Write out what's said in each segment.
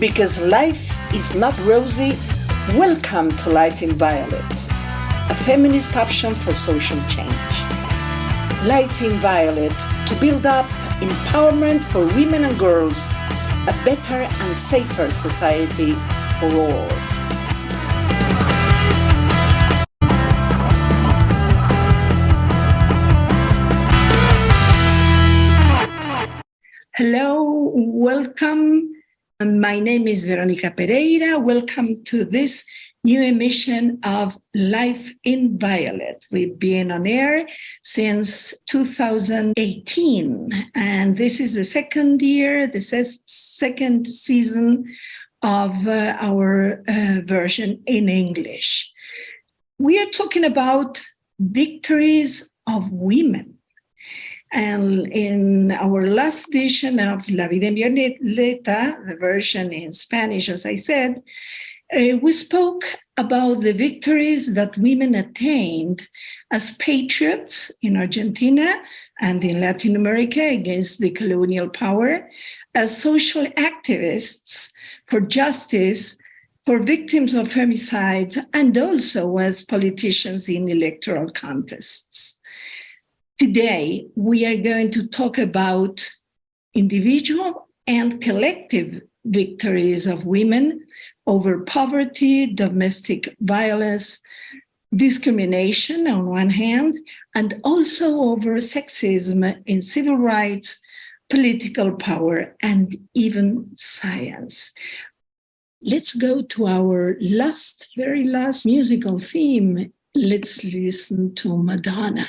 Because life is not rosy, welcome to Life in Violet, a feminist option for social change. Life in Violet, to build up empowerment for women and girls, a better and safer society for all. Hello, welcome. My name is Veronica Pereira. Welcome to this new emission of Life in Violet. We've been on air since 2018, and this is the second year, the second season of our version in English. We are talking about victories of women. And in our last edition of La Vida en Violeta, the version in Spanish, as I said, we spoke about the victories that women attained as patriots in Argentina and in Latin America against the colonial power, as social activists for justice, for victims of femicides, and also as politicians in electoral contests. Today, we are going to talk about individual and collective victories of women over poverty, domestic violence, discrimination on one hand, and also over sexism in civil rights, political power, and even science. Let's go to our very last musical theme. Let's listen to Madonna.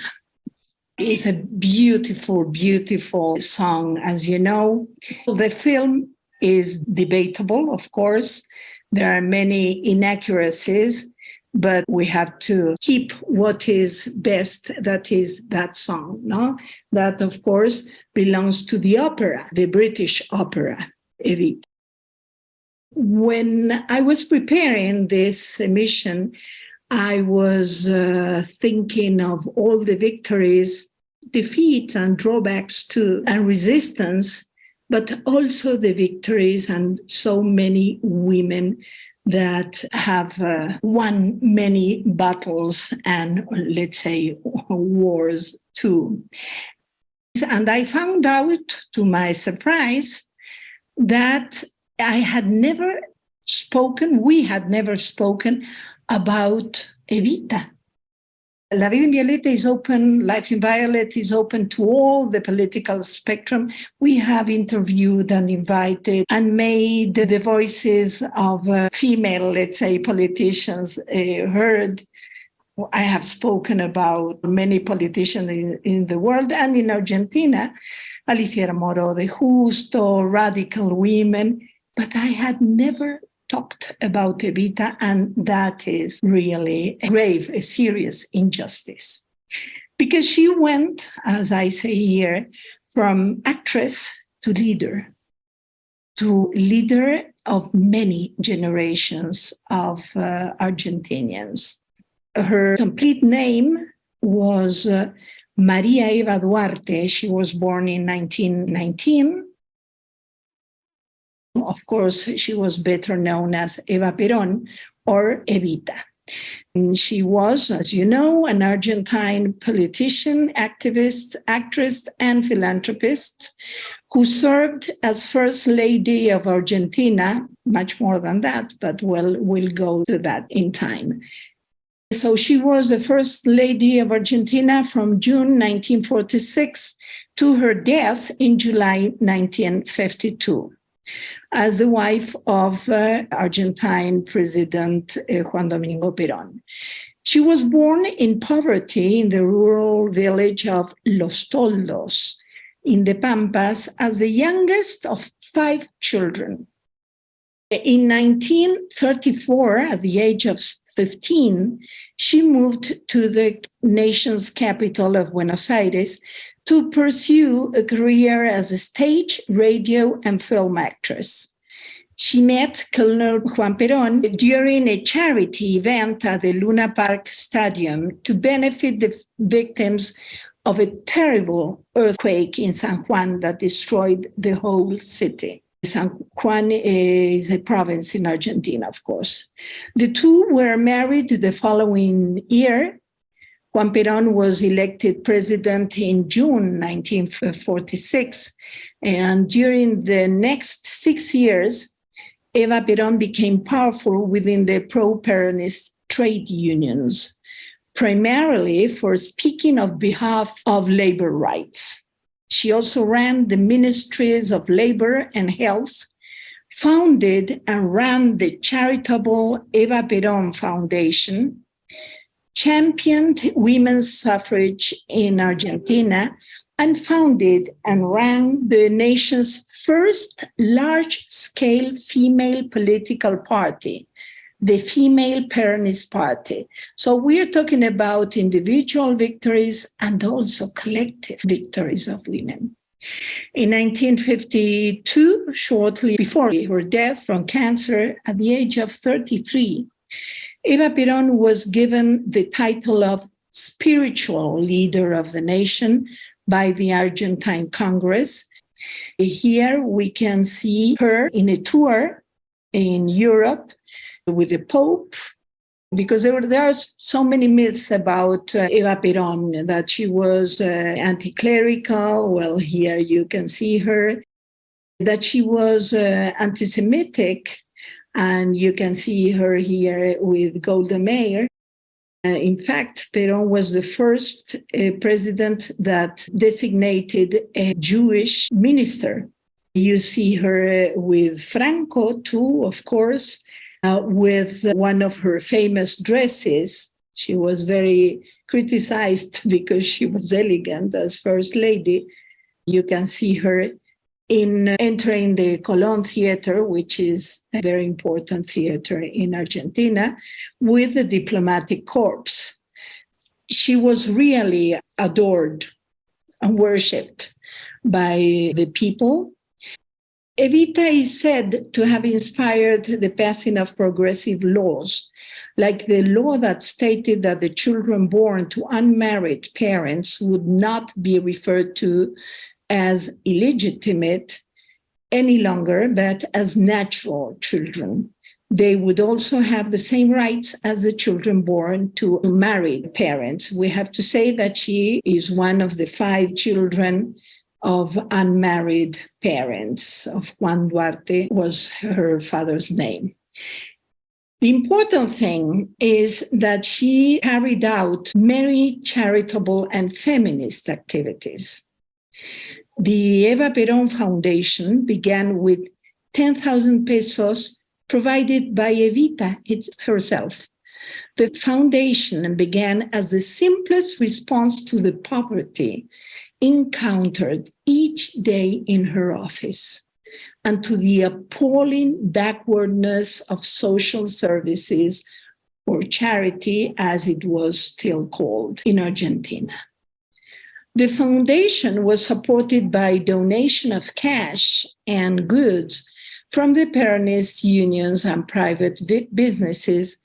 It's a beautiful, beautiful song, as you know. The film is debatable, of course. There are many inaccuracies, but we have to keep what is best, that is that song, no? That, of course, belongs to the opera, the British opera, EVITA. When I was preparing this emission, I was thinking of all the victories, defeats and drawbacks too, and resistance, but also the victories and so many women that have won many battles and, let's say, wars too. And I found out, to my surprise, that we had never spoken about EVITA. La Vida en Violeta is open, Life in Violet is open to all the political spectrum. We have interviewed and invited and made the voices of female, let's say, politicians heard. I have spoken about many politicians in the world and in Argentina, Alicia Moro de Justo, radical women, but I had never talked about EVITA, and that is really a serious injustice. Because she went, as I say here, from actress to leader of many generations of Argentinians. Her complete name was Maria Eva Duarte. She was born in 1919. Of course, she was better known as Eva Perón or EVITA. And she was, as you know, an Argentine politician, activist, actress, and philanthropist who served as First Lady of Argentina, much more than that, but we'll go to that in time. So she was the First Lady of Argentina from June 1946 to her death in July 1952. As the wife of Argentine President Juan Domingo Perón. She was born in poverty in the rural village of Los Toldos in the Pampas as the youngest of 5 children. In 1934, at the age of 15, she moved to the nation's capital of Buenos Aires to pursue a career as a stage, radio, and film actress. She met Colonel Juan Perón during a charity event at the Luna Park Stadium to benefit the victims of a terrible earthquake in San Juan that destroyed the whole city. San Juan is a province in Argentina, of course. The two were married the following year. Juan Perón was elected president in June 1946, and during the next 6 years, Eva Perón became powerful within the pro-Peronist trade unions, primarily for speaking on behalf of labor rights. She also ran the Ministries of Labor and Health, founded and ran the charitable Eva Perón Foundation, championed women's suffrage in Argentina, and founded and ran the nation's first large-scale female political party, the Female Peronist Party. So we're talking about individual victories and also collective victories of women. In 1952, shortly before her death from cancer at the age of 33, Eva Perón was given the title of spiritual leader of the nation by the Argentine Congress. Here we can see her in a tour in Europe with the Pope, because there are so many myths about Eva Perón, that she was anti-clerical. Well, here you can see her, that she was anti-Semitic, and you can see her here with Golda Meir. In fact, Perón was the first president that designated a Jewish minister. You see her with Franco, too, of course, with one of her famous dresses. She was very criticized because she was elegant as First Lady. You can see her in entering the Colón Theater, which is a very important theater in Argentina, with the diplomatic corps. She was really adored and worshipped by the people. Evita is said to have inspired the passing of progressive laws, like the law that stated that the children born to unmarried parents would not be referred to as illegitimate any longer, but as natural children. They would also have the same rights as the children born to married parents. We have to say that she is one of the 5 children of unmarried parents. Of Juan Duarte was her father's name. The important thing is that she carried out many charitable and feminist activities. The Eva Perón Foundation began with 10,000 pesos provided by Evita herself. The foundation began as the simplest response to the poverty encountered each day in her office and to the appalling backwardness of social services, or charity as it was still called in Argentina. The foundation was supported by donation of cash and goods from the Peronist unions and private businesses,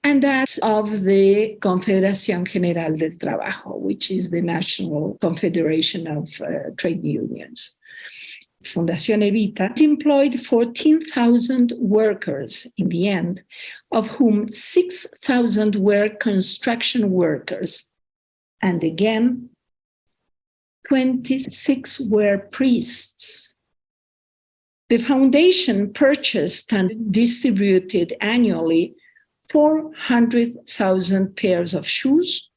and that of the Confederación General del Trabajo, which is the National Confederation of Trade Unions. Fundación Evita employed 14,000 workers in the end, of whom 6,000 were construction workers. And again, 26 were priests. The foundation purchased and distributed annually 400,000 pairs of shoes,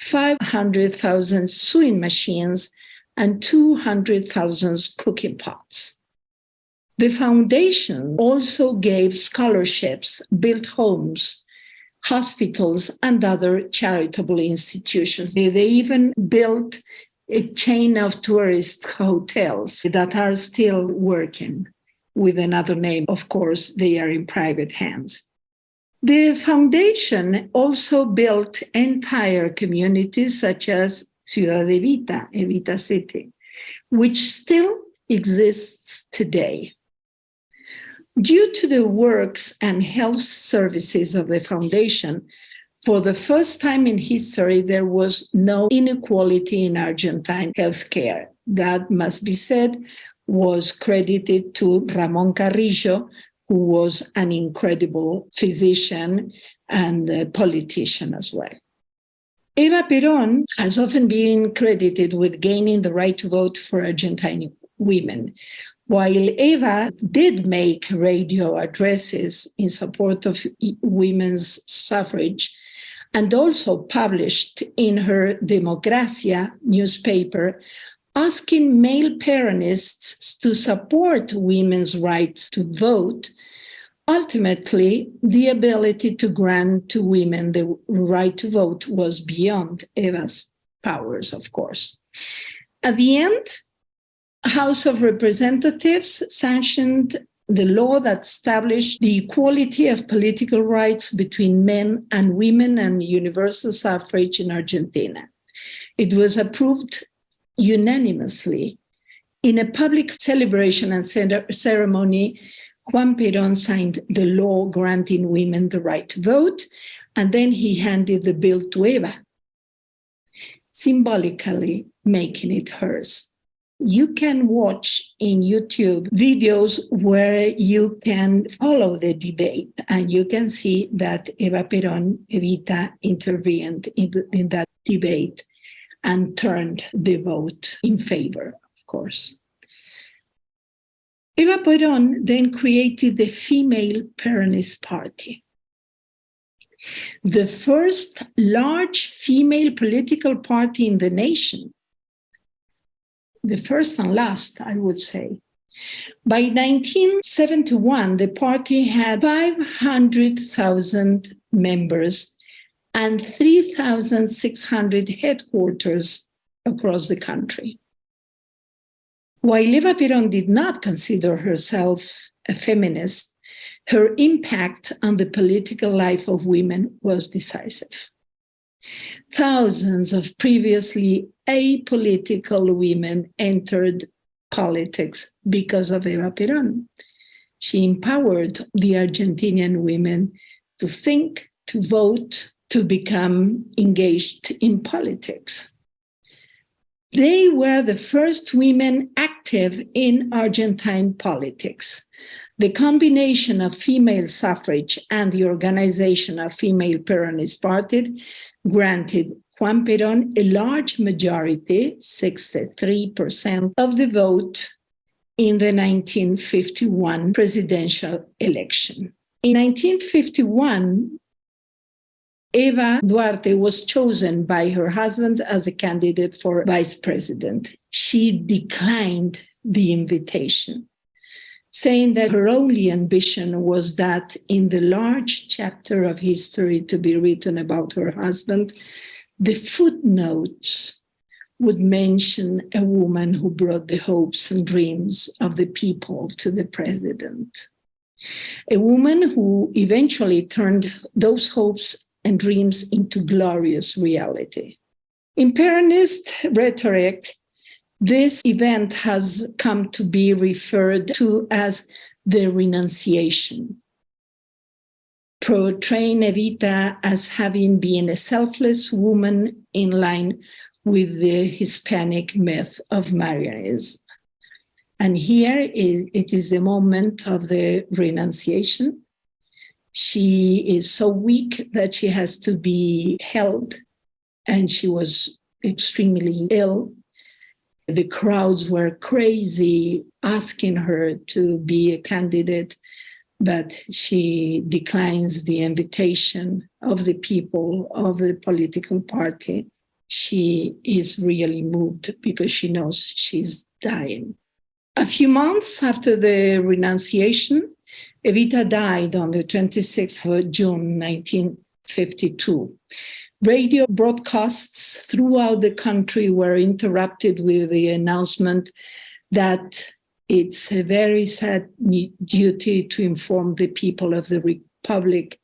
500,000 sewing machines, and 200,000 cooking pots. The foundation also gave scholarships, built homes, hospitals, and other charitable institutions. They even built a chain of tourist hotels that are still working with another name. Of course, they are in private hands. The foundation also built entire communities such as Ciudad Evita, Evita City, which still exists today. Due to the works and health services of the foundation, for the first time in history, there was no inequality in Argentine healthcare. That must be said was credited to Ramon Carrillo, who was an incredible physician and a politician as well. Eva Perón has often been credited with gaining the right to vote for Argentine women. While Eva did make radio addresses in support of women's suffrage and also published in her Democracia newspaper asking male Peronists to support women's rights to vote, ultimately, the ability to grant to women the right to vote was beyond Eva's powers, of course. At the end, House of Representatives sanctioned the law that established the equality of political rights between men and women and universal suffrage in Argentina. It was approved unanimously. In a public celebration and ceremony, Juan Perón signed the law granting women the right to vote, and then he handed the bill to Eva, symbolically making it hers. You can watch in YouTube videos where you can follow the debate, and you can see that Eva Perón, Evita, intervened in that debate and turned the vote in favor, of course. Eva Perón then created the Female Peronist Party, the first large female political party in the nation. The first and last, I would say. By 1971, the party had 500,000 members and 3,600 headquarters across the country. While Eva Perón did not consider herself a feminist, her impact on the political life of women was decisive. Thousands of previously apolitical women entered politics because of Eva Perón. She empowered the Argentinian women to think, to vote, to become engaged in politics. They were the first women active in Argentine politics. The combination of female suffrage and the organization of Female Peronist Party granted Juan Perón a large majority, 63% of the vote in the 1951 presidential election. In 1951, Eva Duarte was chosen by her husband as a candidate for vice president. She declined the invitation, saying that her only ambition was that in the large chapter of history to be written about her husband, the footnotes would mention a woman who brought the hopes and dreams of the people to the president. A woman who eventually turned those hopes and dreams into glorious reality. In Peronist rhetoric, this event has come to be referred to as the renunciation, portraying Evita as having been a selfless woman in line with the Hispanic myth of Marianism. And here it is the moment of the renunciation. She is so weak that she has to be held, and she was extremely ill. The crowds were crazy, asking her to be a candidate, but she declines the invitation of the people of the political party. She is really moved because she knows she's dying. A few months after the renunciation, Evita died on the 26th of June, 1952. Radio broadcasts throughout the country were interrupted with the announcement that it's a very sad duty to inform the people of the Republic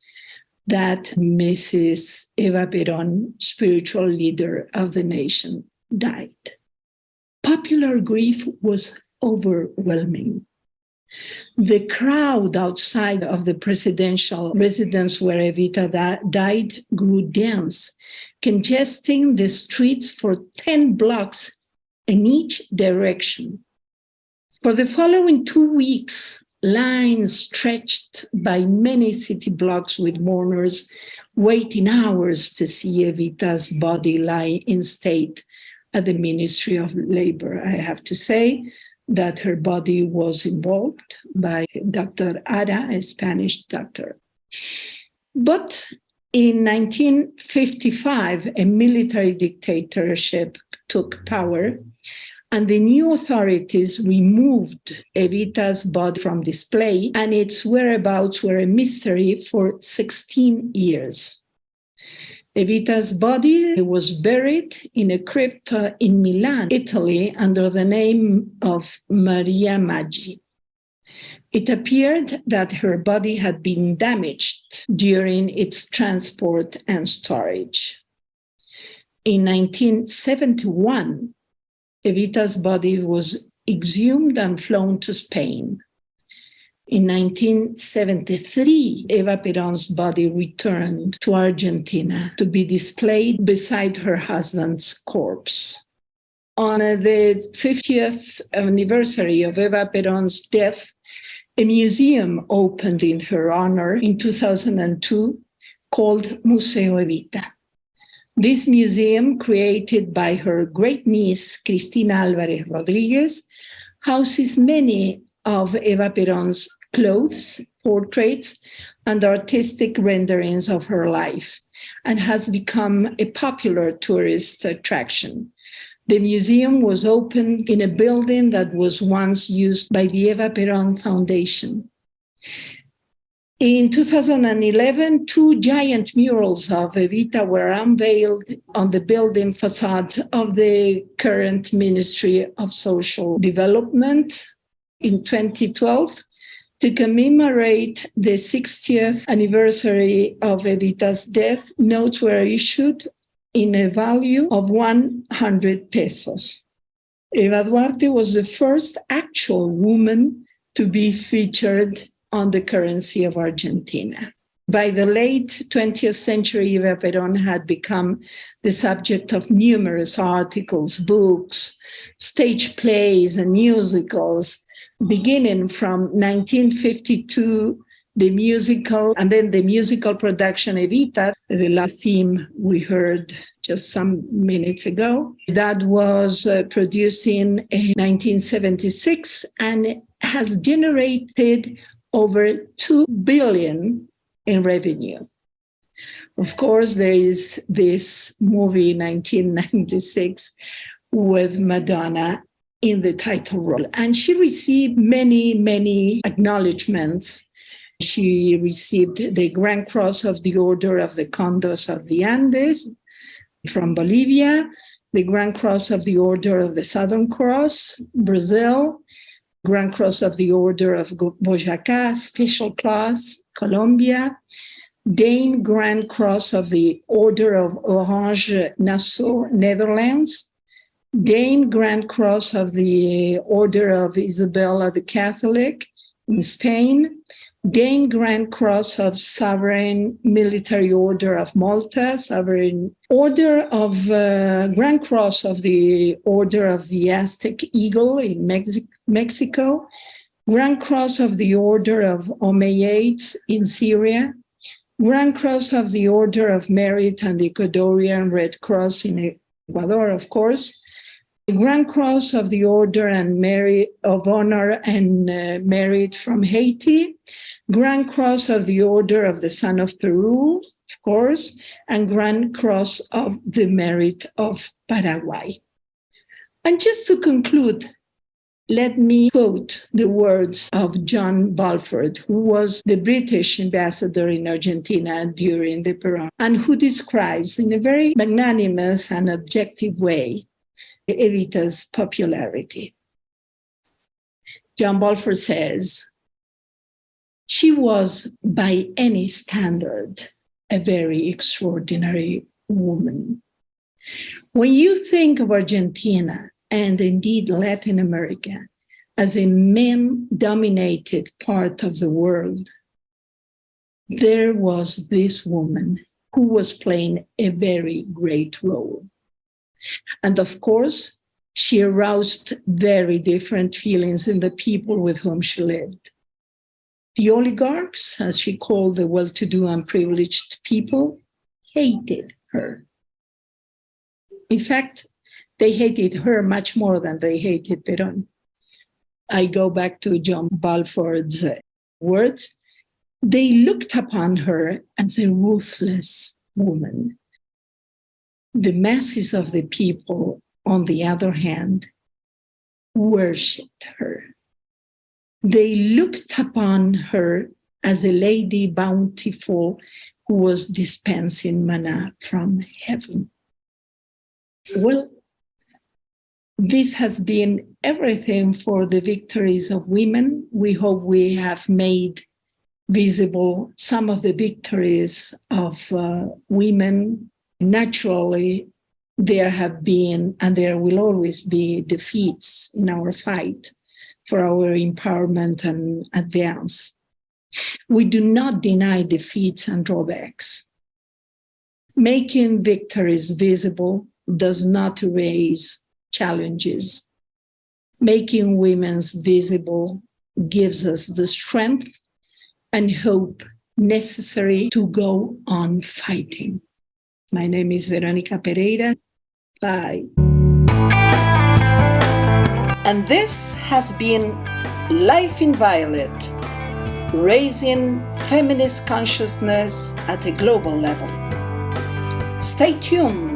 that Mrs. Eva Perón, spiritual leader of the nation, died. Popular grief was overwhelming. The crowd outside of the presidential residence where Evita died grew dense, congesting the streets for 10 blocks in each direction. For the following 2 weeks, lines stretched by many city blocks with mourners waiting hours to see Evita's body lie in state at the Ministry of Labor. I have to say that her body was involved by Dr. Ada, a Spanish doctor. But in 1955, a military dictatorship took power, and the new authorities removed Evita's body from display, and its whereabouts were a mystery for 16 years. Evita's body was buried in a crypt in Milan, Italy, under the name of Maria Maggi. It appeared that her body had been damaged during its transport and storage. In 1971, Evita's body was exhumed and flown to Spain. In 1973, Eva Perón's body returned to Argentina to be displayed beside her husband's corpse. On the 50th anniversary of Eva Perón's death, a museum opened in her honor in 2002 called Museo Evita. This museum, created by her great-niece, Cristina Álvarez Rodríguez, houses many of Eva Perón's clothes, portraits, and artistic renderings of her life, and has become a popular tourist attraction. The museum was opened in a building that was once used by the Eva Perón Foundation. In 2011, 2 giant murals of Evita were unveiled on the building facade of the current Ministry of Social Development. In 2012, to commemorate the 60th anniversary of Evita's death, notes were issued in a value of 100 pesos. Eva Duarte was the first actual woman to be featured on the currency of Argentina. By the late 20th century, Eva Perón had become the subject of numerous articles, books, stage plays, and musicals, beginning from 1952, the musical, and then the musical production Evita, the last theme we heard just some minutes ago, that was produced in 1976 and has generated over 2 billion in revenue. Of course, there is this movie, 1996, with Madonna in the title role. And she received many, many acknowledgements. She received the Grand Cross of the Order of the Condos of the Andes from Bolivia, the Grand Cross of the Order of the Southern Cross, Brazil, Grand Cross of the Order of Boyacá, Special Class, Colombia, Dame Grand Cross of the Order of Orange Nassau, Netherlands, Dame Grand Cross of the Order of Isabella the Catholic in Spain, Dame Grand Cross of Sovereign Military Order of Malta, Sovereign Order of Grand Cross of the Order of the Aztec Eagle in Mexico, Grand Cross of the Order of Omeyyades in Syria, Grand Cross of the Order of Merit and the Ecuadorian Red Cross in Ecuador, of course, the Grand Cross of the Order and Merit of Honor and Merit from Haiti, Grand Cross of the Order of the Sun of Peru, of course, and Grand Cross of the Merit of Paraguay. And just to conclude, let me quote the words of John Balfour, who was the British ambassador in Argentina during the Perón, and who describes in a very magnanimous and objective way Evita's popularity. John Balfour says, "She was, by any standard, a very extraordinary woman. When you think of Argentina, and indeed Latin America, as a men-dominated part of the world, there was this woman who was playing a very great role. And of course, She aroused very different feelings in the people with whom she lived. The oligarchs, as she called the well-to-do and privileged people, hated her. In fact, they hated her much more than they hated Perón. I go back to John Balfour's words. They looked upon her as a ruthless woman. The masses of the people, on the other hand, worshipped her. They looked upon her as a lady bountiful who was dispensing manna from heaven. Well, this has been everything for the victories of women. We hope we have made visible some of the victories of women. Naturally, there have been and there will always be defeats in our fight for our empowerment and advance. We do not deny defeats and drawbacks. Making victories visible does not erase challenges. Making women's visible gives us the strength and hope necessary to go on fighting. My name is Veronica Pereira. Bye. And this has been Life in Violet, raising feminist consciousness at a global level. Stay tuned